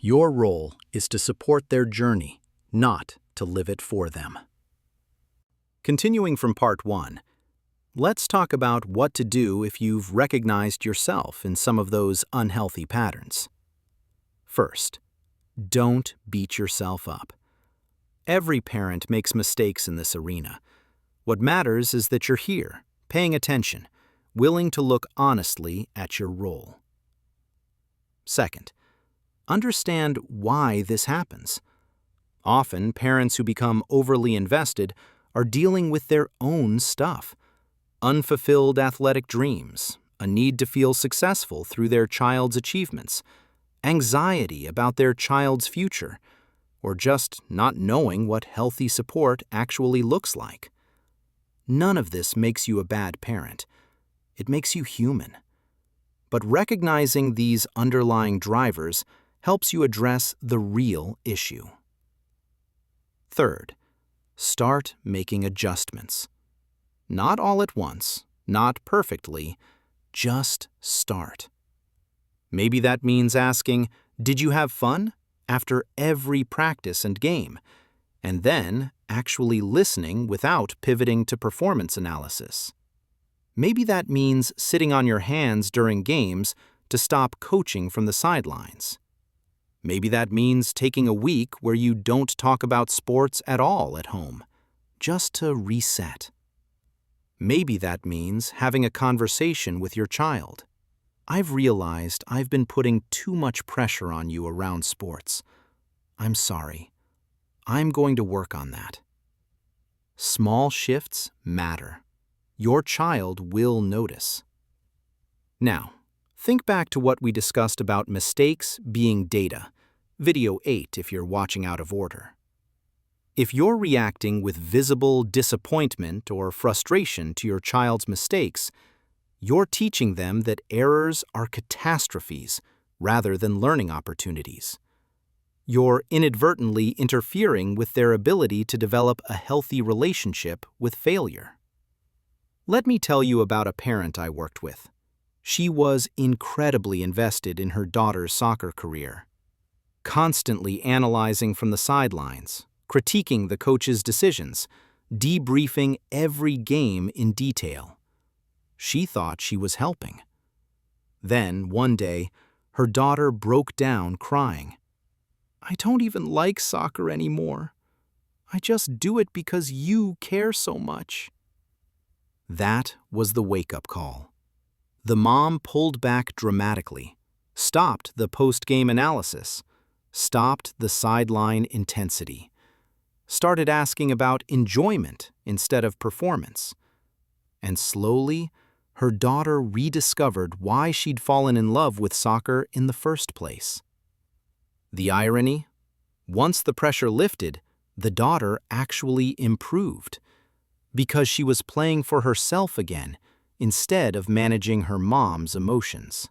Your role is to support their journey, not to live it for them. Continuing from part 1, let's talk about what to do if you've recognized yourself in some of those unhealthy patterns. First, don't beat yourself up. Every parent makes mistakes in this arena. What matters is that you're here, paying attention, willing to look honestly at your role. Second, understand why this happens. Often, parents who become overly invested are dealing with their own stuff. Unfulfilled athletic dreams, a need to feel successful through their child's achievements, anxiety about their child's future, or just not knowing what healthy support actually looks like. None of this makes you a bad parent. It makes you human. But recognizing these underlying drivers helps you address the real issue. Third, start making adjustments. Not all at once, not perfectly, just start. Maybe that means asking, "Did you have fun?" after every practice and game, and then actually listening without pivoting to performance analysis. Maybe that means sitting on your hands during games to stop coaching from the sidelines. Maybe that means taking a week where you don't talk about sports at all at home, just to reset. Maybe that means having a conversation with your child. "I've realized I've been putting too much pressure on you around sports. I'm sorry. I'm going to work on that." Small shifts matter. Your child will notice. Now, think back to what we discussed about mistakes being data, video 8 if you're watching out of order. If you're reacting with visible disappointment or frustration to your child's mistakes, you're teaching them that errors are catastrophes rather than learning opportunities. You're inadvertently interfering with their ability to develop a healthy relationship with failure. Let me tell you about a parent I worked with. She was incredibly invested in her daughter's soccer career, constantly analyzing from the sidelines, critiquing the coach's decisions, debriefing every game in detail. She thought she was helping. Then, one day, her daughter broke down crying. "I don't even like soccer anymore. I just do it because you care so much." That was the wake-up call. The mom pulled back dramatically, stopped the post-game analysis, stopped the sideline intensity, started asking about enjoyment instead of performance. And slowly, her daughter rediscovered why she'd fallen in love with soccer in the first place. The irony? Once the pressure lifted, the daughter actually improved, because she was playing for herself again instead of managing her mom's emotions.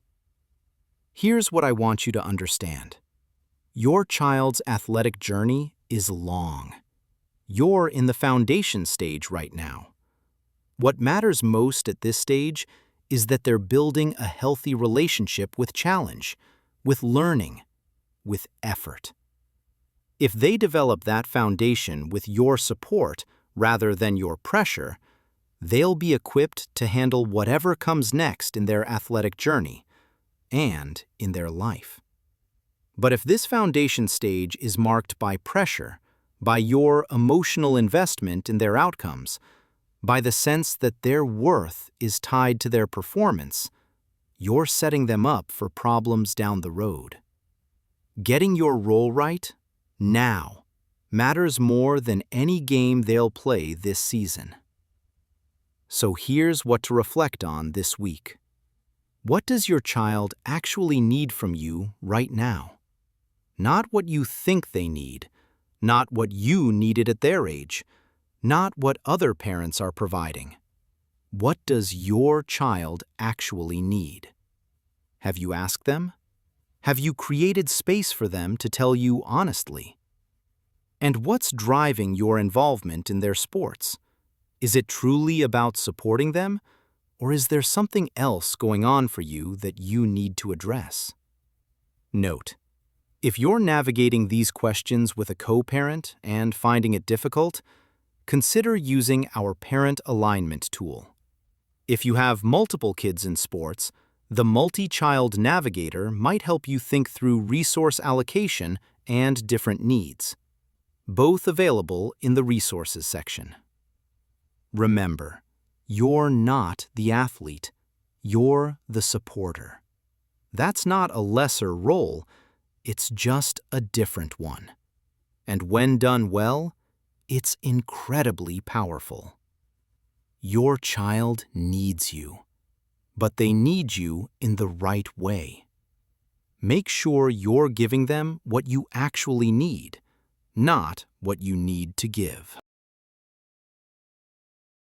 Here's what I want you to understand. Your child's athletic journey is long. You're in the foundation stage right now. What matters most at this stage is that they're building a healthy relationship with challenge, with learning, with effort. If they develop that foundation with your support rather than your pressure, they'll be equipped to handle whatever comes next in their athletic journey and in their life. But if this foundation stage is marked by pressure, by your emotional investment in their outcomes, by the sense that their worth is tied to their performance, you're setting them up for problems down the road. Getting your role right, now, matters more than any game they'll play this season. So here's what to reflect on this week. What does your child actually need from you right now? Not what you think they need, not what you needed at their age, not what other parents are providing. What does your child actually need? Have you asked them? Have you created space for them to tell you honestly? And what's driving your involvement in their sports? Is it truly about supporting them, or is there something else going on for you that you need to address? Note: If you're navigating these questions with a co-parent and finding it difficult, consider using our Parent Alignment tool. If you have multiple kids in sports, the Multi-Child Navigator might help you think through resource allocation and different needs. Both available in the Resources section. Remember, you're not the athlete, you're the supporter. That's not a lesser role, it's just a different one. And when done well, it's incredibly powerful. Your child needs you, but they need you in the right way. Make sure you're giving them what you actually need, not what you need to give.